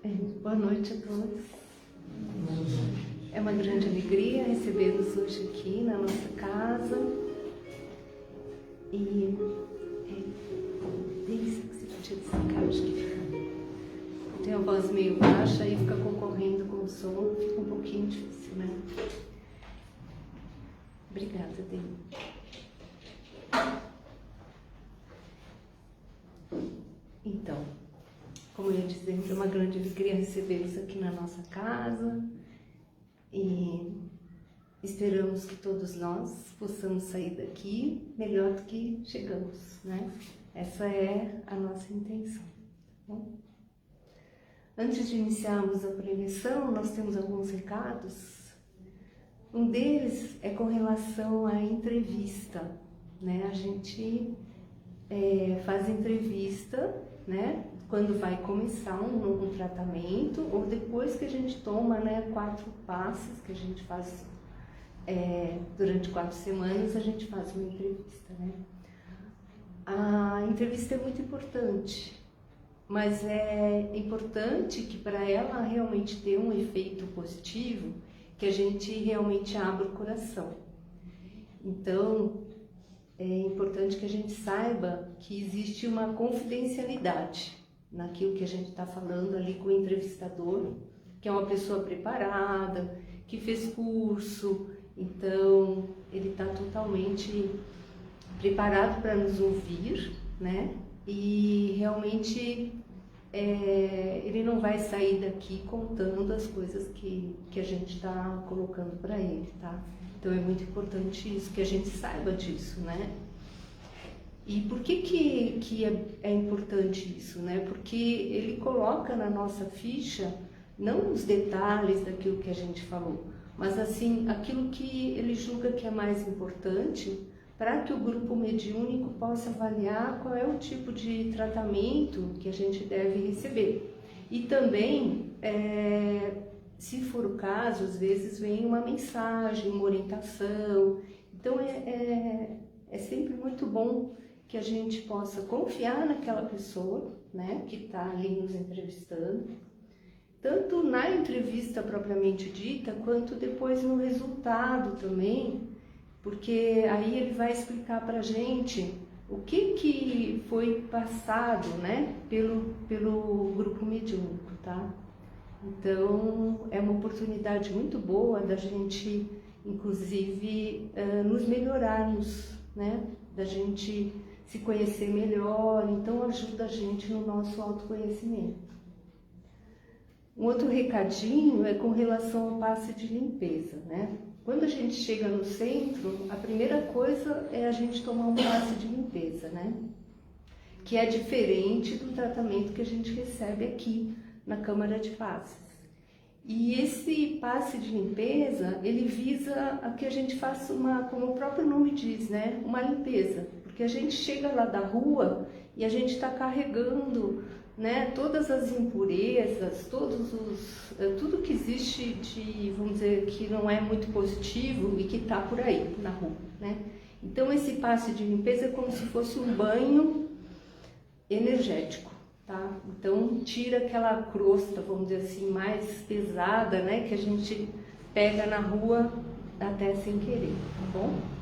Boa noite a todos. É uma grande alegria recebê-los hoje aqui na nossa casa. E delícia que você podia destacar, acho que fica. Tem a voz meio baixa e fica concorrendo com o som, fica um pouquinho difícil, né? Obrigada, Dei. Então, como eu ia dizendo, é uma grande alegria recebê-los aqui na nossa casa e esperamos que todos nós possamos sair daqui melhor do que chegamos, né? Essa é a nossa intenção. Tá bom? Antes de iniciarmos a preleção, nós temos alguns recados. Um deles é com relação à entrevista, né? A gente faz entrevista, né? Quando vai começar um novo tratamento ou depois que a gente toma, né, 4 passos que a gente faz durante 4 semanas, a gente faz uma entrevista, né? A entrevista é muito importante, mas é importante que para ela realmente ter um efeito positivo, que a gente realmente abra o coração. Então, é importante que a gente saiba que existe uma confidencialidade naquilo que a gente está falando ali com o entrevistador, que é uma pessoa preparada, que fez curso, então ele está totalmente preparado para nos ouvir, né? E realmente ele não vai sair daqui contando as coisas que a gente está colocando para ele, tá? Então é muito importante isso, que a gente saiba disso, né? E por que é importante isso, né? Porque ele coloca na nossa ficha não os detalhes daquilo que a gente falou, mas assim, aquilo que ele julga que é mais importante para que o grupo mediúnico possa avaliar qual é o tipo de tratamento que a gente deve receber. E também, se for o caso, às vezes vem uma mensagem, uma orientação. Então é sempre muito bom que a gente possa confiar naquela pessoa, né, que está ali nos entrevistando, tanto na entrevista propriamente dita, quanto depois no resultado também, porque aí ele vai explicar para a gente o que foi passado, né, pelo grupo mediúnico, tá? Então, é uma oportunidade muito boa da gente, inclusive, nos melhorarmos, né, da gente se conhecer melhor, então ajuda a gente no nosso autoconhecimento. Um outro recadinho é com relação ao passe de limpeza, né? Quando a gente chega no centro, a primeira coisa é a gente tomar um passe de limpeza, né? Que é diferente do tratamento que a gente recebe aqui na Câmara de Passes. E esse passe de limpeza, ele visa a que a gente faça como o próprio nome diz, né? Uma limpeza. Porque a gente chega lá da rua e a gente está carregando, né, todas as impurezas, tudo que existe de, vamos dizer, que não é muito positivo e que está por aí na rua, né? Então esse passe de limpeza é como se fosse um banho energético, tá? Então tira aquela crosta, vamos dizer assim, mais pesada, né, que a gente pega na rua até sem querer, tá bom?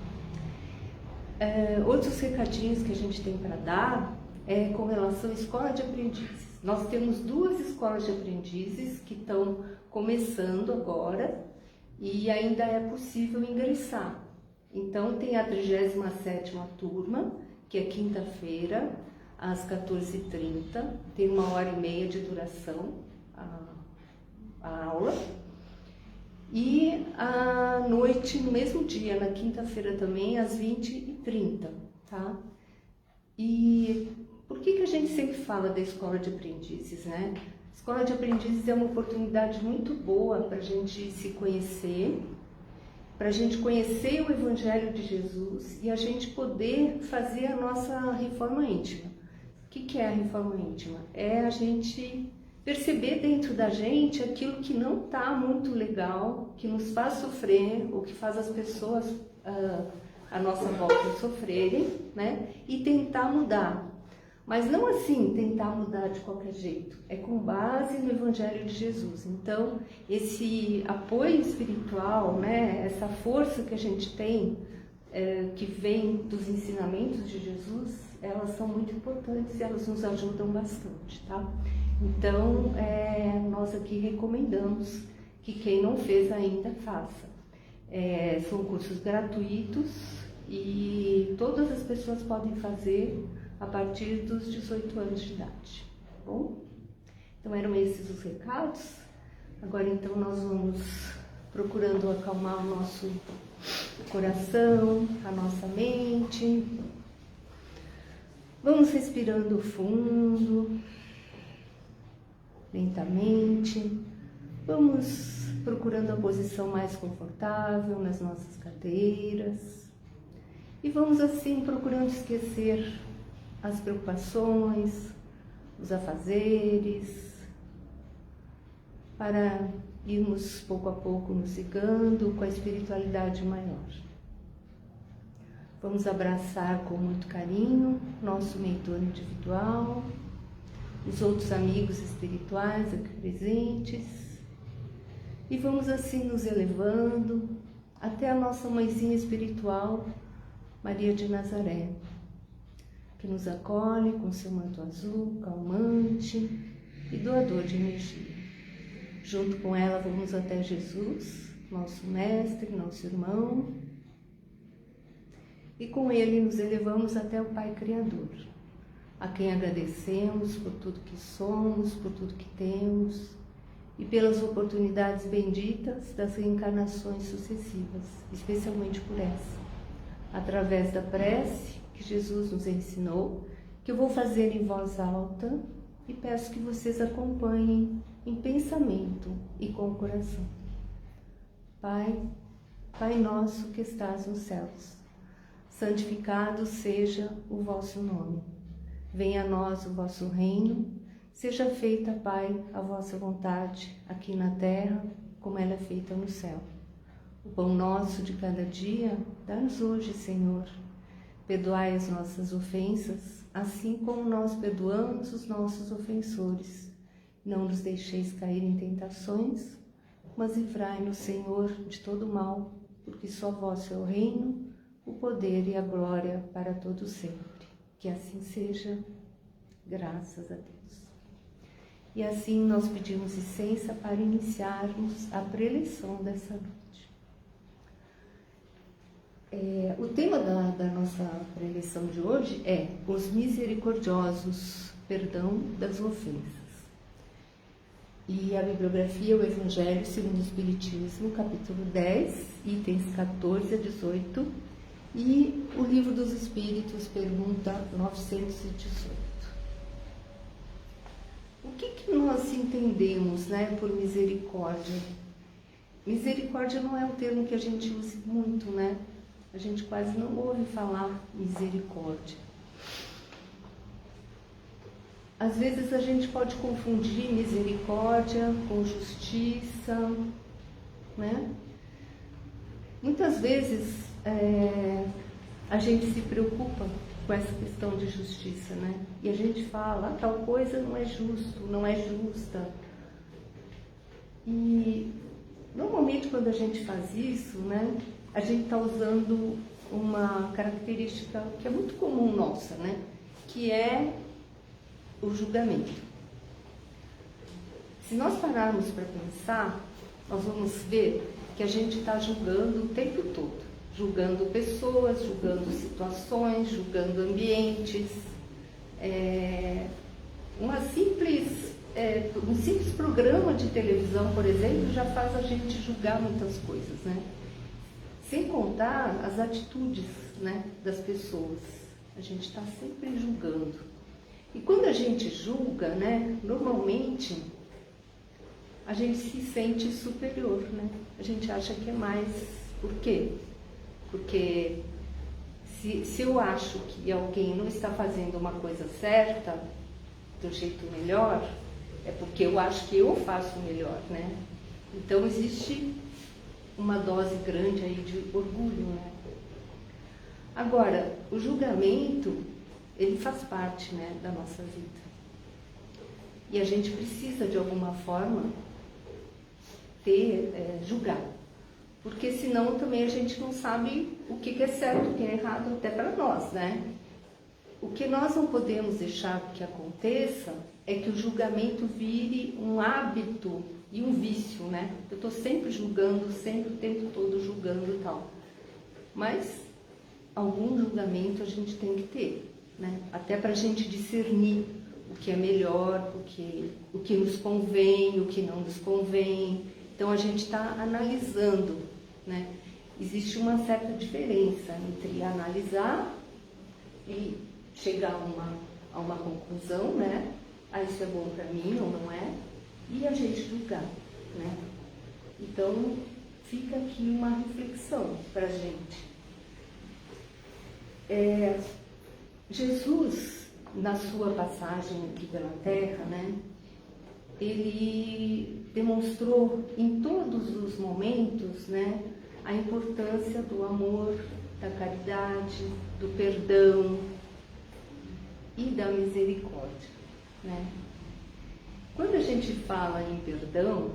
Outros recadinhos que a gente tem para dar é com relação à escola de aprendizes. Nós temos 2 escolas de aprendizes que estão começando agora e ainda é possível ingressar. Então tem a 37ª turma, que é quinta-feira, às 14h30, tem 1h30 de duração a aula. E à noite, no mesmo dia, na quinta-feira também, às 20h30, tá? E por que a gente sempre fala da escola de aprendizes, né? A escola de aprendizes é uma oportunidade muito boa para a gente se conhecer, para a gente conhecer o Evangelho de Jesus e a gente poder fazer a nossa reforma íntima. O que é a reforma íntima? É a gente perceber dentro da gente aquilo que não está muito legal, que nos faz sofrer, ou que faz as pessoas à nossa volta sofrerem, né? E tentar mudar. Mas não assim, tentar mudar de qualquer jeito. É com base no Evangelho de Jesus. Então, esse apoio espiritual, né, essa força que a gente tem, que vem dos ensinamentos de Jesus, elas são muito importantes e elas nos ajudam bastante, tá? Então, nós aqui recomendamos que quem não fez ainda faça. São cursos gratuitos e todas as pessoas podem fazer a partir dos 18 anos de idade, tá bom? Então eram esses os recados. Agora então nós vamos procurando acalmar o nosso coração, a nossa mente. Vamos respirando fundo, lentamente. Vamos procurando a posição mais confortável nas nossas cadeiras. E vamos assim procurando esquecer as preocupações, os afazeres, para irmos pouco a pouco nos ligando com a espiritualidade maior. Vamos abraçar com muito carinho nosso mentor individual, os outros amigos espirituais aqui presentes, e vamos assim nos elevando até a nossa mãezinha espiritual, Maria de Nazaré, que nos acolhe com seu manto azul, calmante e doador de energia. Junto com ela vamos até Jesus, nosso mestre, nosso irmão, e com ele nos elevamos até o Pai Criador, a quem agradecemos por tudo que somos, por tudo que temos e pelas oportunidades benditas das reencarnações sucessivas, especialmente por essa, através da prece que Jesus nos ensinou, que eu vou fazer em voz alta e peço que vocês acompanhem em pensamento e com o coração. Pai, Pai nosso que estás nos céus, santificado seja o vosso nome. Venha a nós o vosso reino, seja feita, Pai, a vossa vontade, aqui na terra, como ela é feita no céu. O pão nosso de cada dia, dá-nos hoje, Senhor. Perdoai as nossas ofensas, assim como nós perdoamos os nossos ofensores. Não nos deixeis cair em tentações, mas livrai-nos, Senhor, de todo mal, porque só vosso é o reino, o poder e a glória para todo sempre. Que assim seja, graças a Deus. E assim nós pedimos licença para iniciarmos a preleção dessa noite. O tema da nossa preleção de hoje é os misericordiosos, perdão das ofensas. E a bibliografia é o Evangelho segundo o Espiritismo, capítulo 10, itens 14 a 18, e o Livro dos Espíritos, pergunta 918. O que nós entendemos, né, por misericórdia? Misericórdia não é um termo que a gente use muito, né? A gente quase não ouve falar misericórdia. Às vezes a gente pode confundir misericórdia com justiça, né? Muitas vezes a gente se preocupa com essa questão de justiça, né? E a gente fala, tal coisa não é justo, não é justa. E normalmente quando a gente faz isso, né, a gente está usando uma característica que é muito comum nossa, né? Que é o julgamento. Se nós pararmos para pensar, nós vamos ver que a gente está julgando o tempo todo. Julgando pessoas, julgando situações, julgando ambientes. Um simples programa de televisão, por exemplo, já faz a gente julgar muitas coisas, né? Sem contar as atitudes, né, das pessoas. A gente está sempre julgando. E quando a gente julga, né, normalmente a gente se sente superior, né? A gente acha que é mais. Por quê? Porque se eu acho que alguém não está fazendo uma coisa certa, do jeito melhor, é porque eu acho que eu faço melhor, né? Então existe uma dose grande aí de orgulho, né? Agora, o julgamento, ele faz parte, né, da nossa vida. E a gente precisa, de alguma forma, julgar. Porque senão também a gente não sabe o que é certo, o que é errado, até para nós, né? O que nós não podemos deixar que aconteça é que o julgamento vire um hábito e um vício, né? Eu estou sempre julgando, sempre o tempo todo julgando e tal. Mas algum julgamento a gente tem que ter, né? Até para a gente discernir o que é melhor, o que nos convém, o que não nos convém. Então a gente está analisando, né? Existe uma certa diferença entre analisar e chegar a uma conclusão, né? Ah, isso é bom para mim ou não é? E a gente julgar, né? Então fica aqui uma reflexão para a gente. Jesus, na sua passagem aqui pela Terra, né, ele demonstrou em todos os momentos, né, a importância do amor, da caridade, do perdão e da misericórdia, né? Quando a gente fala em perdão,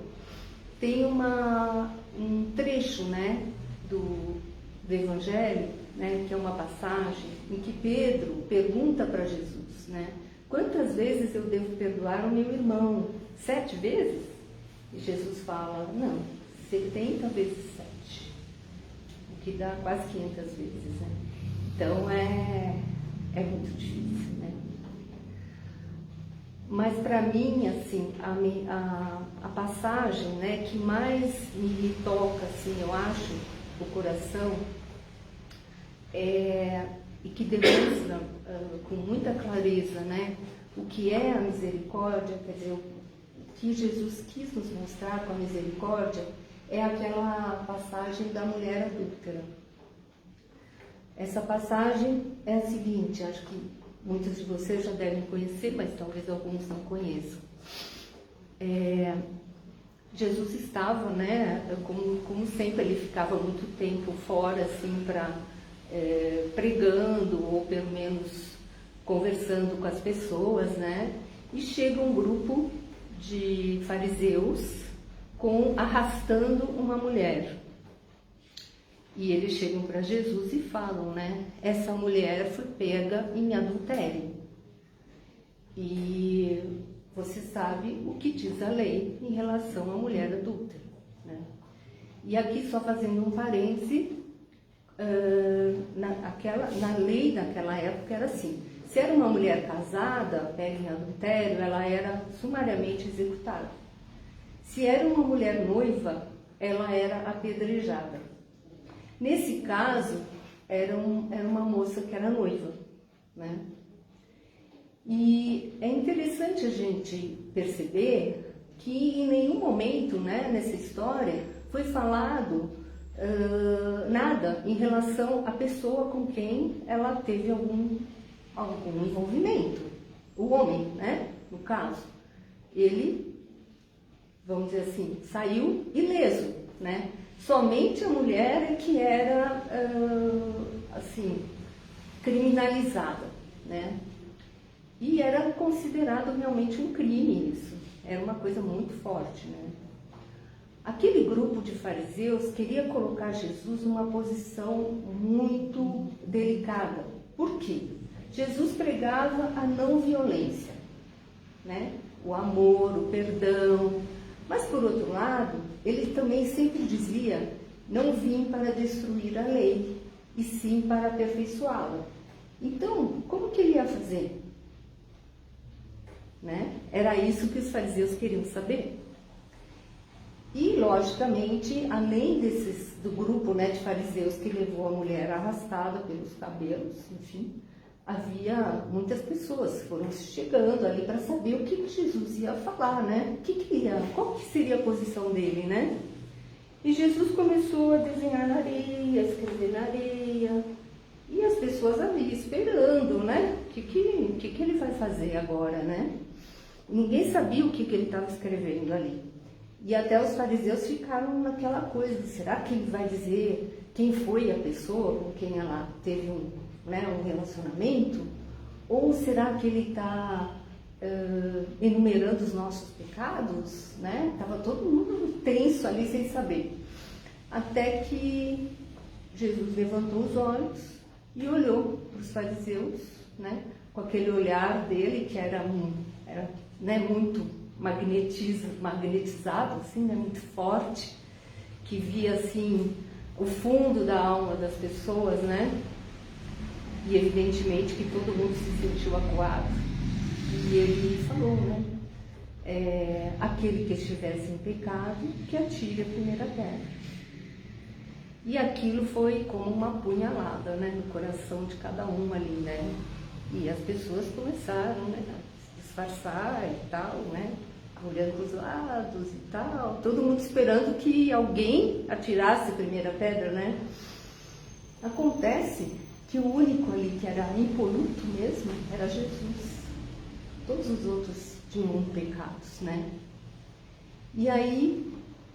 tem um trecho, né, do Evangelho, né, que é uma passagem em que Pedro pergunta para Jesus, né, quantas vezes eu devo perdoar o meu irmão? 7 vezes? E Jesus fala, não, 70 vezes 7, o que dá quase 500 vezes, né? Então é muito difícil, né? Mas para mim, assim, a passagem, né, que mais me toca, assim, eu acho, o coração, e que demonstra com muita clareza, né, o que é a misericórdia, quer dizer, o que Jesus quis nos mostrar com a misericórdia, é aquela passagem da mulher adúltera. Essa passagem é a seguinte, acho que muitos de vocês já devem conhecer, mas talvez alguns não conheçam. Jesus estava, né, como sempre, ele ficava muito tempo fora, assim, pregando, ou pelo menos conversando com as pessoas, né, e chega um grupo de fariseus arrastando uma mulher. E eles chegam para Jesus e falam, né, essa mulher foi pega em adultério. E você sabe o que diz a lei em relação à mulher adúltera, né? E aqui, só fazendo um parêntese, na lei naquela época era assim, se era uma mulher casada, pega em adultério, ela era sumariamente executada. Se era uma mulher noiva, ela era apedrejada. Nesse caso, era uma moça que era noiva, né? E é interessante a gente perceber que em nenhum momento, né, nessa história foi falado nada em relação à pessoa com quem ela teve algum envolvimento. O homem, né, no caso, ele, vamos dizer assim, saiu ileso, né? Somente a mulher é que era, assim, criminalizada, né? E era considerado realmente um crime isso. Era uma coisa muito forte, né? Aquele grupo de fariseus queria colocar Jesus numa posição muito delicada. Por quê? Jesus pregava a não violência, né? O amor, o perdão. Mas, por outro lado, ele também sempre dizia, não vim para destruir a lei, e sim para aperfeiçoá-la. Então, como que ele ia fazer? Né? Era isso que os fariseus queriam saber. E, logicamente, além do grupo, né, de fariseus que levou a mulher arrastada pelos cabelos, enfim, havia muitas pessoas que foram chegando ali para saber o que Jesus ia falar, né? Qual que seria a posição dele, né? E Jesus começou a desenhar na areia, a escrever na areia, e as pessoas ali esperando, né? O que ele vai fazer agora, né? Ninguém sabia o que ele estava escrevendo ali. E até os fariseus ficaram naquela coisa, será que ele vai dizer quem foi a pessoa com quem ela teve um relacionamento? Ou será que ele está enumerando os nossos pecados? Né? Estava todo mundo tenso ali sem saber. Até que Jesus levantou os olhos e olhou para os fariseus, né? Com aquele olhar dele que era né, muito magnetizado, assim, né, muito forte, que via assim o fundo da alma das pessoas, né? E evidentemente que todo mundo se sentiu acuado. E ele falou, né? Aquele que estivesse em pecado, que atire a primeira pedra. E aquilo foi como uma punhalada, né, no coração de cada um ali, né? E as pessoas começaram, né, a disfarçar e tal, né? Olhando para os lados e tal, todo mundo esperando que alguém atirasse a primeira pedra, né? Acontece que o único ali que era impoluto mesmo era Jesus. Todos os outros tinham pecados, né? E aí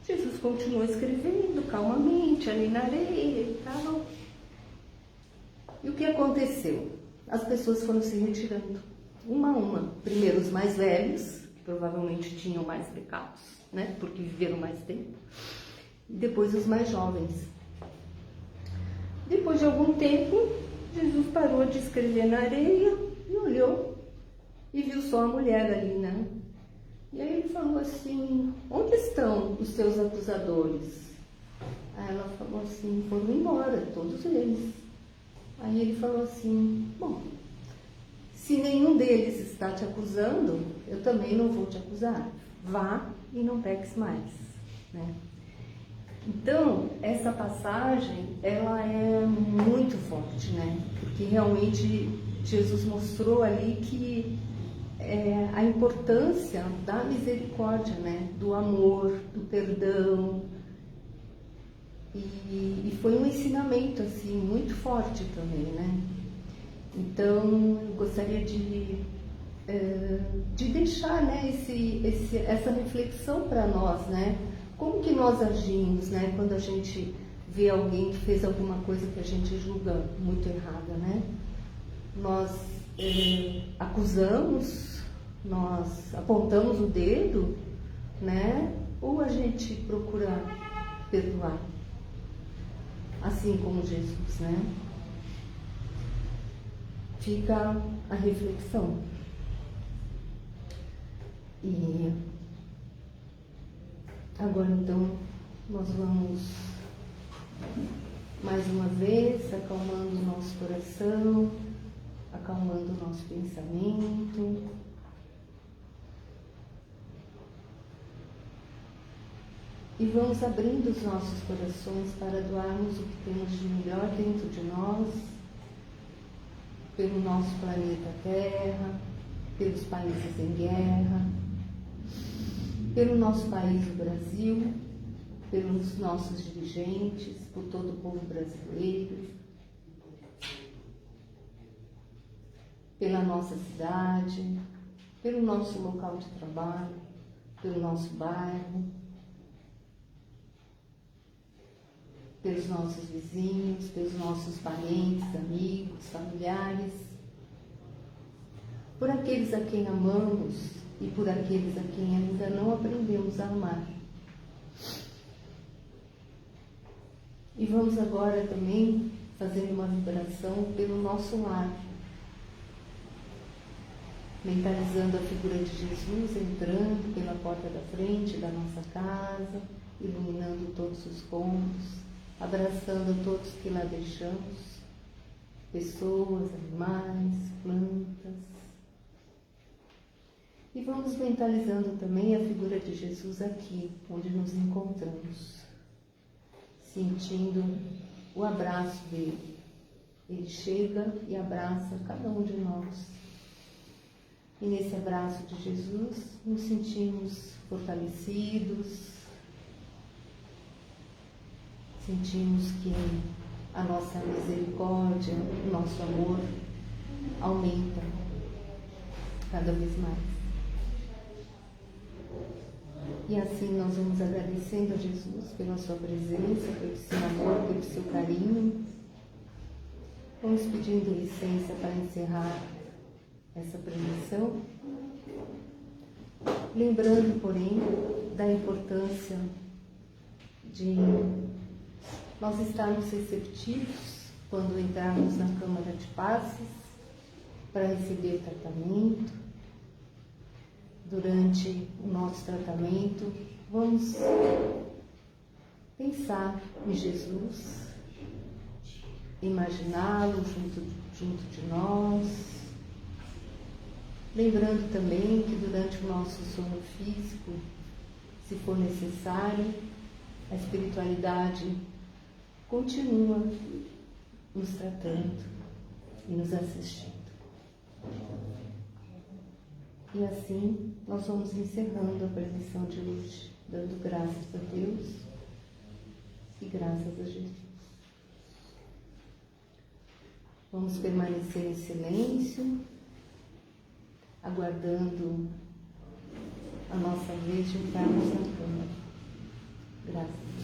Jesus continuou escrevendo calmamente ali na areia e tal. E o que aconteceu? As pessoas foram se retirando, uma a uma. Primeiro os mais velhos, que provavelmente tinham mais pecados, né? Porque viveram mais tempo. E depois os mais jovens. Depois de algum tempo, Jesus parou de escrever na areia e olhou e viu só a mulher ali, né? E aí ele falou assim: onde estão os seus acusadores? Aí ela falou assim: foram embora, todos eles. Aí ele falou assim: bom, se nenhum deles está te acusando, eu também não vou te acusar. Vá e não peques mais, né? Então, essa passagem, ela é muito forte, né? Porque realmente Jesus mostrou ali que a importância da misericórdia, né? Do amor, do perdão. E foi um ensinamento, assim, muito forte também, né? Então, eu gostaria de deixar, né, essa reflexão para nós, né? Como que nós agimos, né, quando a gente vê alguém que fez alguma coisa que a gente julga muito errada, né? Nós acusamos, nós apontamos o dedo, né? Ou a gente procura perdoar, assim como Jesus, né? Fica a reflexão. E agora então nós vamos mais uma vez acalmando o nosso coração, acalmando o nosso pensamento. E vamos abrindo os nossos corações para doarmos o que temos de melhor dentro de nós, pelo nosso planeta Terra, pelos países em guerra, pelo nosso país, o Brasil, pelos nossos dirigentes, por todo o povo brasileiro, pela nossa cidade, pelo nosso local de trabalho, pelo nosso bairro, pelos nossos vizinhos, pelos nossos parentes, amigos, familiares, por aqueles a quem amamos e por aqueles a quem ainda não aprendemos a amar. E vamos agora também fazendo uma vibração pelo nosso lar, mentalizando a figura de Jesus entrando pela porta da frente da nossa casa, iluminando todos os cômodos, abraçando todos que lá deixamos, pessoas, animais, plantas. E vamos mentalizando também a figura de Jesus aqui, onde nos encontramos, sentindo o abraço dele. Ele chega e abraça cada um de nós. E nesse abraço de Jesus, nos sentimos fortalecidos, sentimos que a nossa misericórdia, o nosso amor aumenta cada vez mais. E assim nós vamos agradecendo a Jesus pela sua presença, pelo seu amor, pelo seu carinho. Vamos pedindo licença para encerrar essa prevenção, lembrando, porém, da importância de nós estarmos receptivos quando entrarmos na Câmara de Passes para receber tratamento. Durante o nosso tratamento, vamos pensar em Jesus, imaginá-lo junto de nós, lembrando também que durante o nosso sono físico, se for necessário, a espiritualidade continua nos tratando e nos assistindo. E assim nós vamos encerrando a prevenção de hoje, dando graças a Deus e graças a Jesus. Vamos permanecer em silêncio, aguardando a nossa vez de entrarmos na Câmara. Graças a Deus.